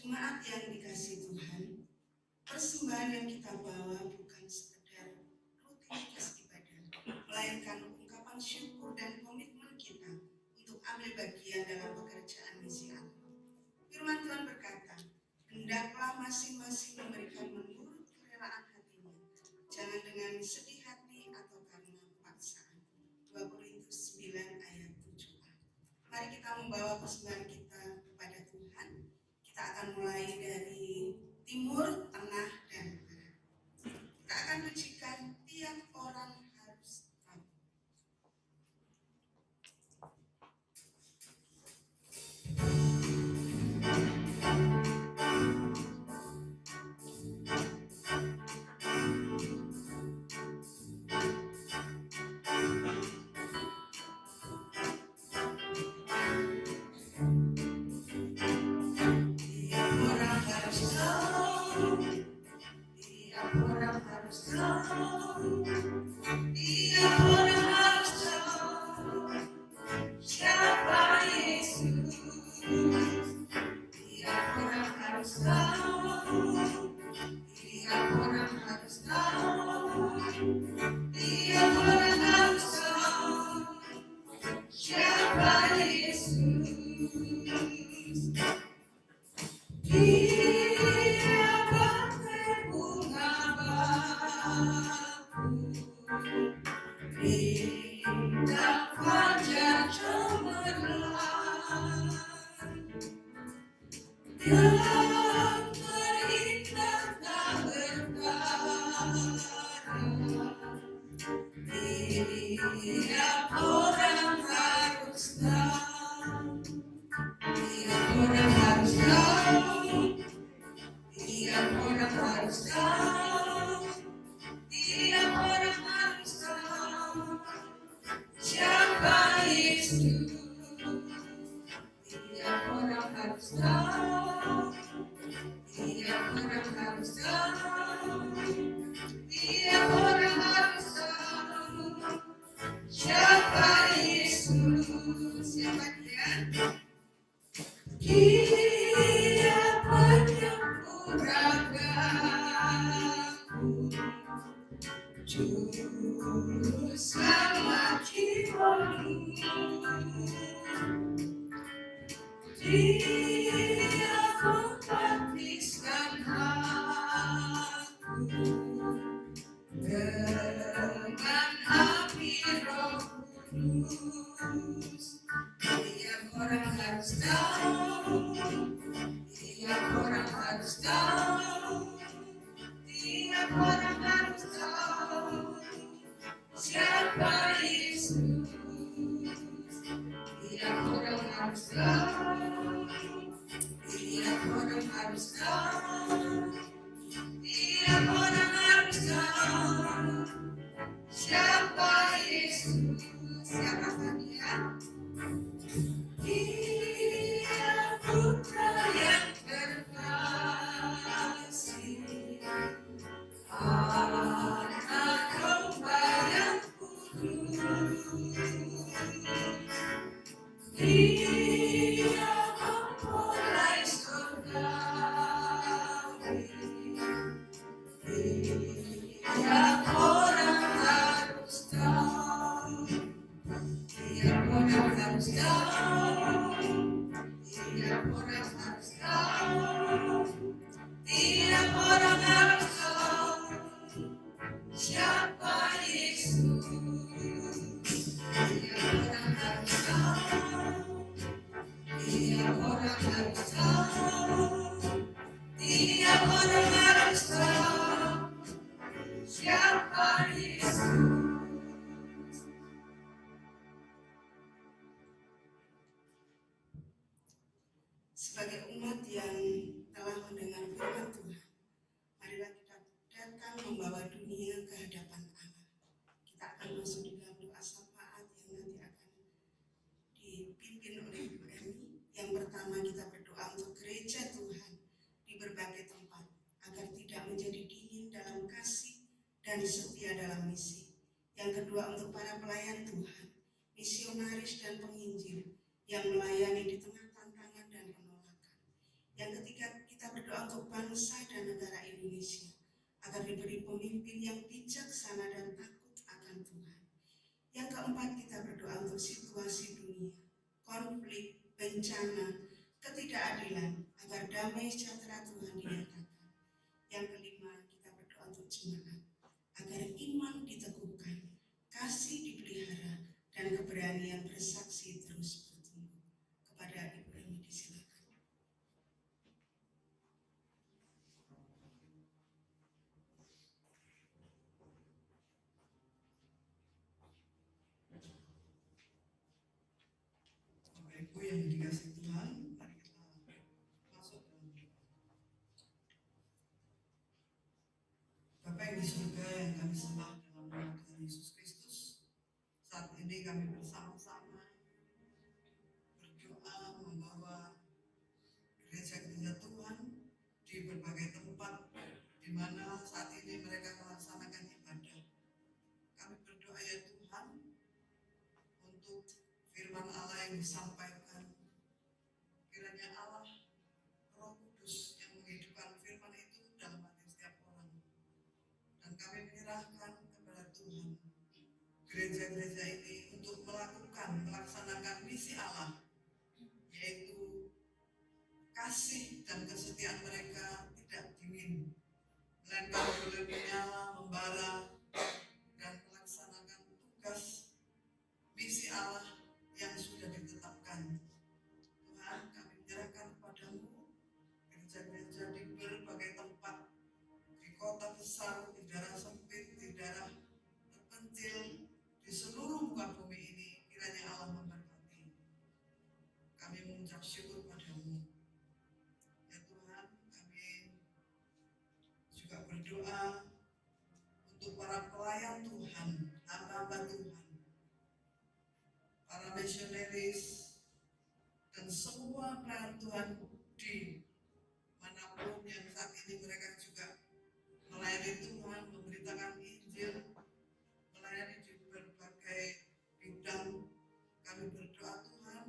Jemaat yang dikasihi Tuhan, persembahan yang kita bawa bukan sekedar rutinitas ibadah, melainkan ungkapan syukur dan komitmen kita untuk ambil bagian dalam pekerjaan misi Allah. Firman Tuhan berkata, hendaklah masing-masing memberikan menurut kerelaan hatinya, jangan dengan sedih hati atau karena paksaan. 2 Korintus 9 ayat 7a. Mari kita membawa persembahan kita kepada Tuhan. Kita akan mulai dari timur, tengah, dan barat. Kita akan pujikan tiap orang harus tahu. Sebagai umat yang telah mendengar firman Tuhan, marilah kita datang membawa dunia ke hadapan Allah. Kita akan masuk di dalam doa syafaat yang nanti akan dipimpin oleh Ibu Emi. Yang pertama, kita berdoa untuk gereja Tuhan di berbagai tempat agar tidak menjadi dingin dalam kasih dan setia dalam misi. Yang kedua, untuk para pelayan Tuhan, misionaris dan penginjil yang melayani di tengah tantangan dan penolakan. Yang ketiga, kita berdoa untuk bangsa dan negara Indonesia agar diberi pemimpin yang bijaksana dan takut akan Tuhan. Yang keempat, kita berdoa untuk situasi dunia, konflik, bencana, ketidakadilan, agar damai sejahtera Tuhan dinyatakan. Yang kelima, kita berdoa untuk jemaat agar iman diteguhkan, kasih dipelihara, dan keberanian bersaksi terus bertumbuh. Kepada Ibu Emi disilakan. Bapak Ibu yang dikasihi Tuhan, mari kita masuk dalam doa. Bapak yang di surga yang kami sembah dalam nama Tuhan Yesus Kristus, saat ini kami bersama-sama berdoa membawa gereja-gereja Tuhan di berbagai tempat di mana saat ini mereka melaksanakan ibadah. Kami berdoa ya Tuhan untuk firman Allah yang disampaikan, kiranya Allah Roh Kudus yang menghidupkan firman itu dalam hati setiap orang. Dan kami menyerahkan kepada Tuhan gereja-gereja ini untuk melaksanakan misi Allah, yaitu kasih dan kesetiaan mereka tidak dingin, melainkan boleh menyala, membara, dan melaksanakan tugas misi Allah yang sudah ditetapkan. Tuhan, kami menyerahkan kepadamu gereja-gereja di berbagai tempat, di kota besar, di daerah sempit, di daerah terpencil, di seluruh muka bumi ini. Kiranya Allah memberkati. Kami mengucap syukur padamu ya Tuhan. Kami juga berdoa untuk para pelayan Tuhan, hamba-hamba Tuhan, para misionaris, dan semua pelayan Tuhan di manapun yang saat ini mereka juga melayani Tuhan, memberitakan Injil, melayani di berbagai bidang. Kami berdoa Tuhan,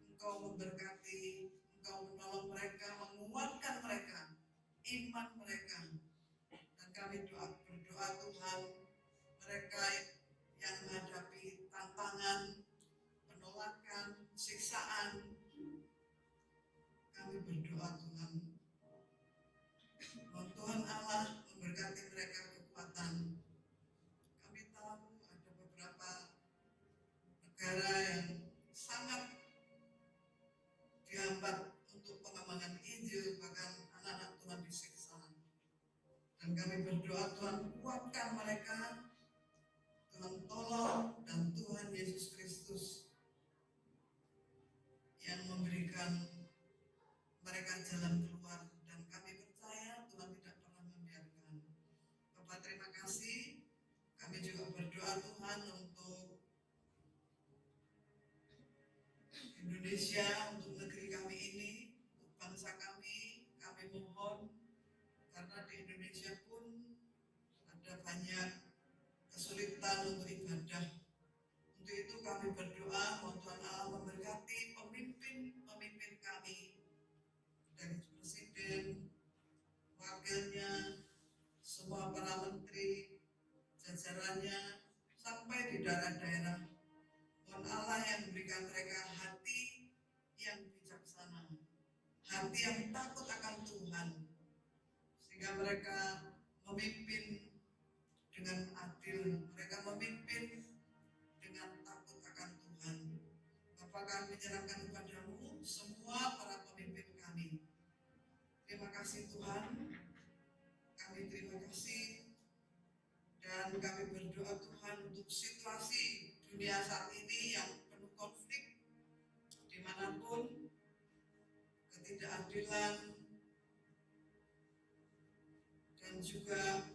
Engkau memberkati, Engkau menolong mereka, menguatkan mereka, iman mereka. Dan kami berdoa Tuhan, mereka yang menghadapi tantangan, penolakan, siksaan, kami berdoa Tuhan, Tuhan Allah memberkati mereka kekuatan. Kami tahu ada beberapa negara yang sangat dihambat untuk pengembangan Injil, bahkan anak-anak Tuhan disiksa. Dan kami berdoa Tuhan kuatkan mereka, Tuhan tolong, dan Tuhan Yesus Kristus yang memberikan mereka jalan keluar. Dan kami percaya Tuhan tidak pernah membiarkan. Bapak terima kasih. Kami juga berdoa Tuhan untuk Indonesia, untuk negeri kami ini, untuk bangsa kami. Kami mohon, karena di Indonesia pun ada banyak kesulitan untuk ibadah. Untuk itu kami berdoa, mohon Tuhan Allah memberkati pemimpin kami, dari presiden, wakilnya, semua para menteri, jajarannya, sampai di daerah-daerah. Mohon Allah yang memberikan mereka hati yang bijaksana, hati yang takut akan Tuhan, sehingga mereka memimpin dengan adil, mereka memimpin dengan takut akan Tuhan. Bapak kami menyerahkan kepadamu semua para pemimpin kami. Terima kasih Tuhan, kami terima kasih. Dan kami berdoa Tuhan untuk situasi dunia saat ini yang penuh konflik, dimanapun ketidakadilan dan juga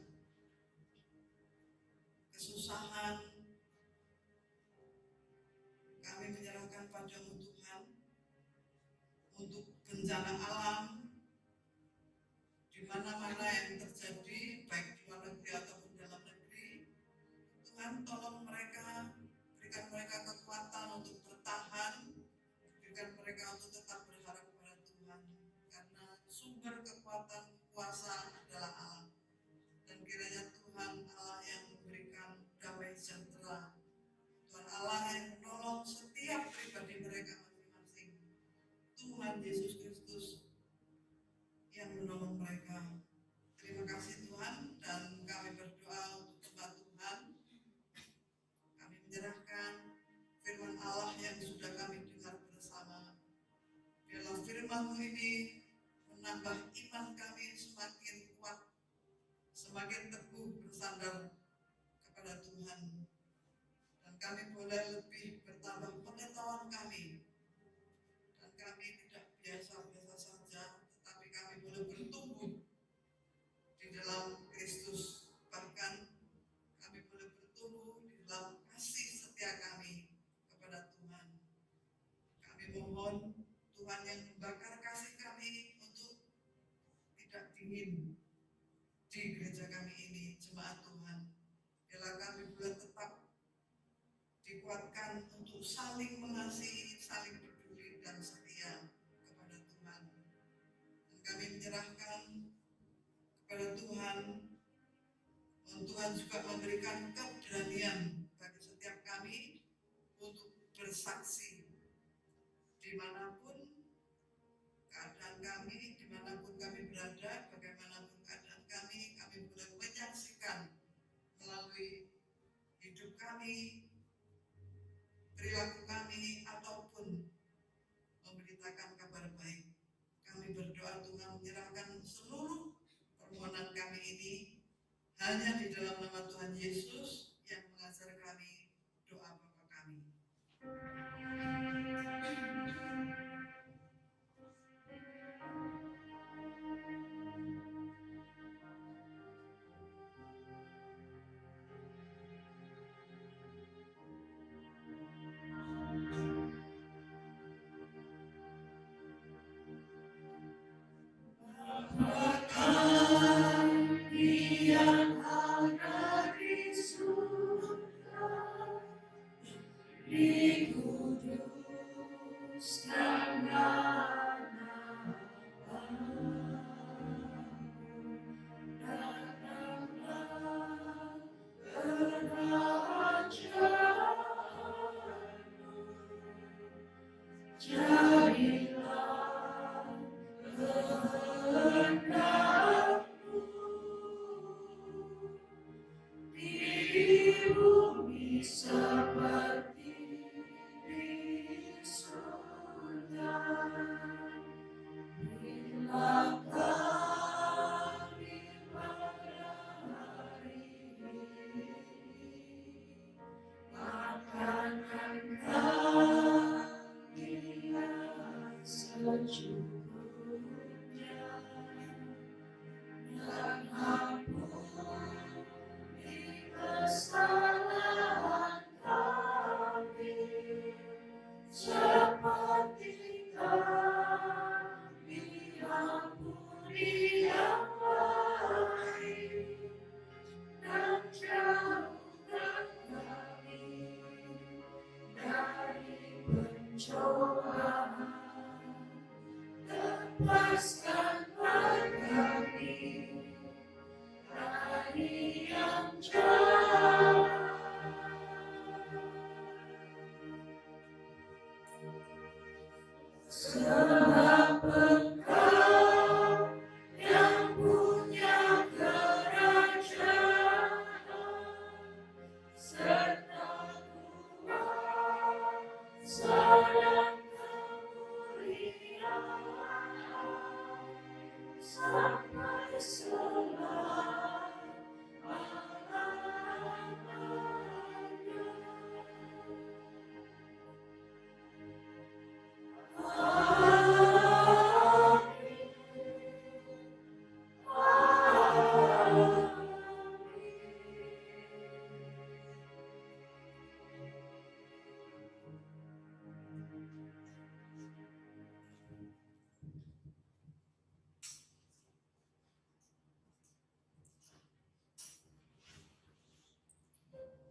kesusahan. Kami menyerahkan padamu Tuhan untuk bencana alam di mana-mana yang terjadi, baik di luar negeri ataupun dalam negeri. Tuhan tolong mereka, berikan mereka kekuatan untuk bertahan, berikan mereka untuk tetap berharap kepada Tuhan, karena sumber kekuatan kuasa adalah Allah. Dan kiranya Tuhan Allah yang memberikan damai sejahtera, Tuhan Allah yang menolong setiap pribadi mereka masing-masing, Tuhan Yesus Kristus yang menolong mereka. Terima kasih Tuhan, dan kami berdoa untuk jemaat Tuhan. Kami menyerahkan firman Allah yang sudah kami dengar bersama. Biarlah firman-Mu ini menambah iman kami semakin kuat, semakin teguh bersandar kepada Tuhan. Dan kami boleh lebih bertambah pengetahuan kami. Dan kami tidak biasa-biasa saja, tetapi kami boleh bertumbuh di dalam Kristus. Bahkan kami boleh bertumbuh di dalam kasih setia kami kepada Tuhan. Kami mohon Tuhan yang membakar kasih kami untuk tidak dingin di gereja kami ini, jemaat Tuhan. Biarlah kami boleh tetap dikuatkan untuk saling mengasihi, saling peduli dan setia kepada Tuhan. Dan kami menyerahkan kepada Tuhan, dan Tuhan juga memberikan keberanian bagi setiap kami untuk bersaksi dimanapun keadaan kami, dimanapun kami berada, bagaimanapun keadaan kami boleh menyaksikan melalui hidup kami, perilaku kami, ataupun memberitakan kabar baik. Kami berdoa Tuhan menyerahkan seluruh permohonan kami ini hanya di dalam nama Tuhan Yesus yang mengajar kami doa Bapa kami.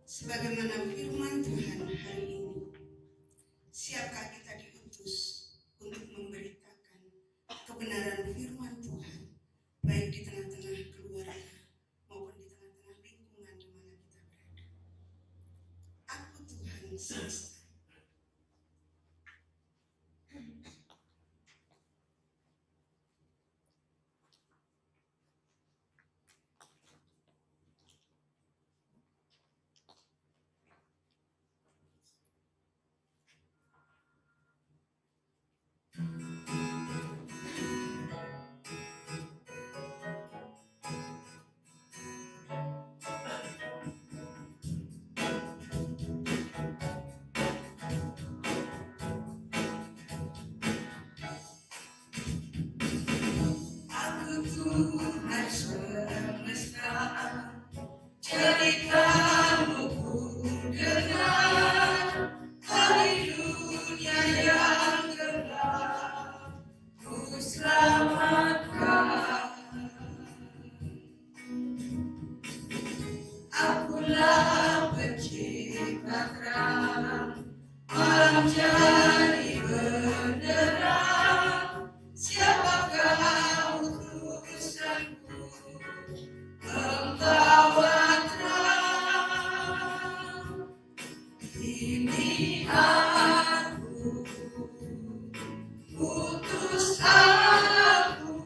Sebagaimana firman Tuhan hari ini, siapkah kita diutus untuk memberitakan kebenaran firman Tuhan? Tuhan semesta, ceritamu ku dengar, hari dunia yang gelap ku selamatkan. Akulah pencipta terang, malam jadi benderang, siapakah utusanku membawa terang? Ini aku, utus aku,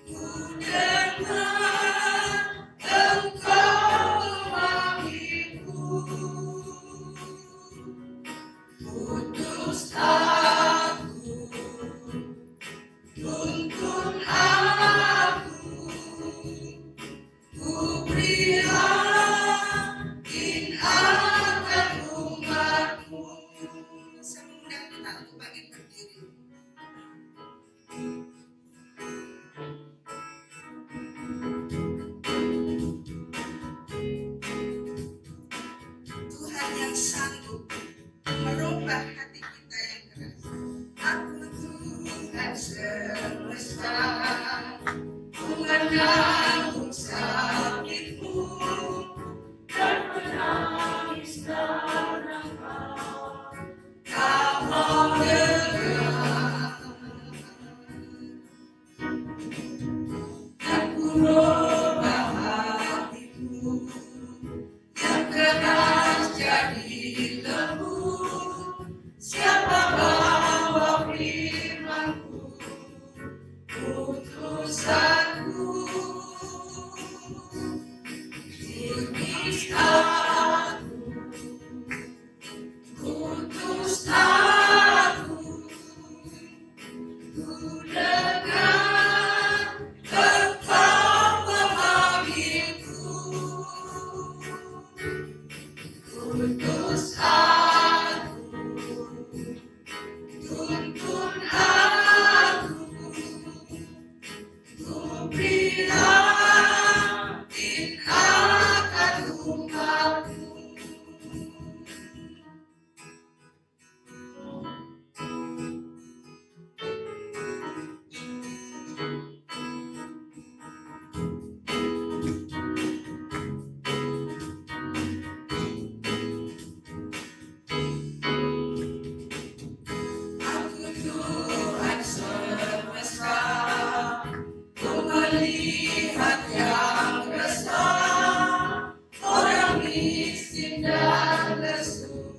ku dengar engkau memanggilku. Utus aku, tuntun aku, ku prihatin akan umatmu. Saya mengundang kita untuk bangkit berdiri. Tuhan yang sanggup merubah hati kita yang keras. Aku Tuhan semesta, ku menanggung sakitmu dan menangis karena Kau mau dengar, aku rubah hatimu yang keras jadi lembut. Siapa bawa firmanku, utusanku. Ini aku, utus aku, ku dengar engkau memanggilku. Utus aku, tuntun aku, ku prihatin akan umatmu. Aku Tuhan semesta, ku melihat yang resah, orang miskin dan lesu,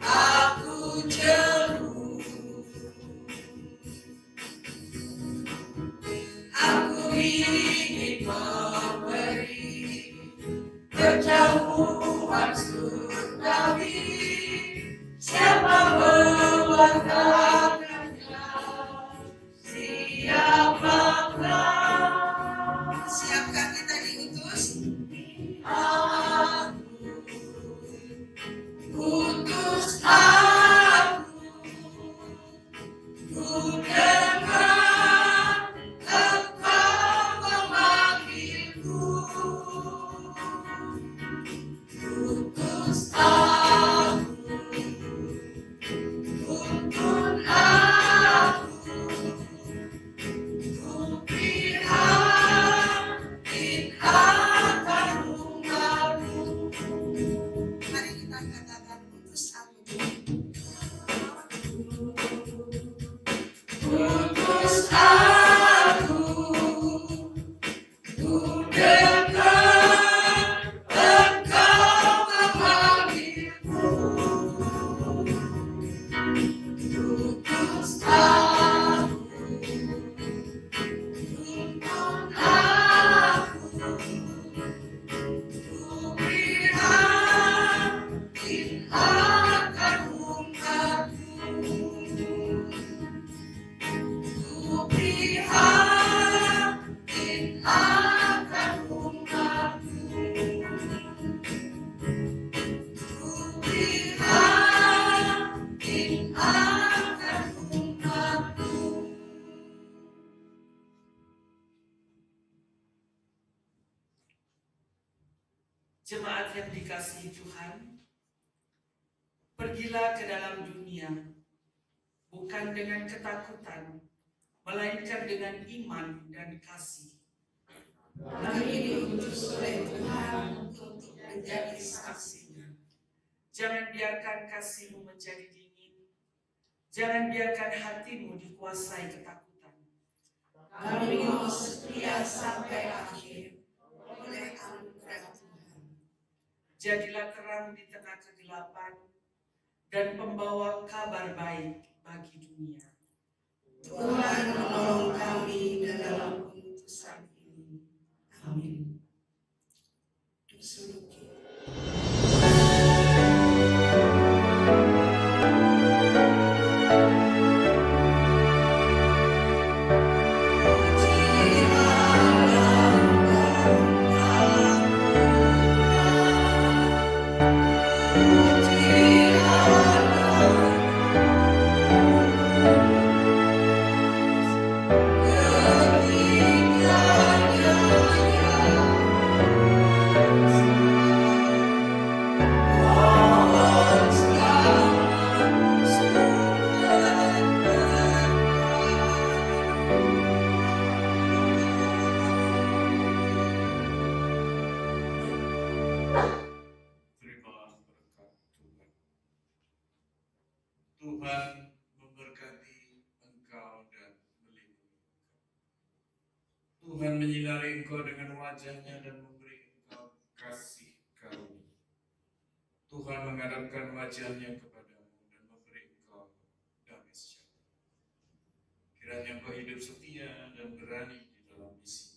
aku jemu. Aku ingin memberi perjamuan surgawi. Siapa mewakilkannya? Siapakah? siapkah kita diutus? Aku, utus aku, ku dengar engkau memanggilku. Utus Jemaat yang dikasihi Tuhan, pergilah ke dalam dunia, bukan dengan ketakutan, melainkan dengan iman dan kasih. Kami diutus oleh Tuhan untuk menjadi saksinya. Jangan biarkan kasihmu menjadi dingin. Jangan biarkan hatimu dikuasai ketakutan. Kami mau setia sampai akhir oleh anugerah Tuhan. Jadilah terang di tengah kegelapan dan pembawa kabar baik bagi dunia. Tuhan menolong kami dalam keputusan ini. Amin. Duduk kita. Terima berkat Tuhan. Tuhan memberkati engkau dan melindungi engkau. Tuhan menyinari engkau dengan wajahnya dan memberi engkau kasih karunia. Tuhan menghadapkan wajahnya kepadamu dan memberi engkau damai sejahtera. Kiranya engkau hidup setia dan berani di dalam misi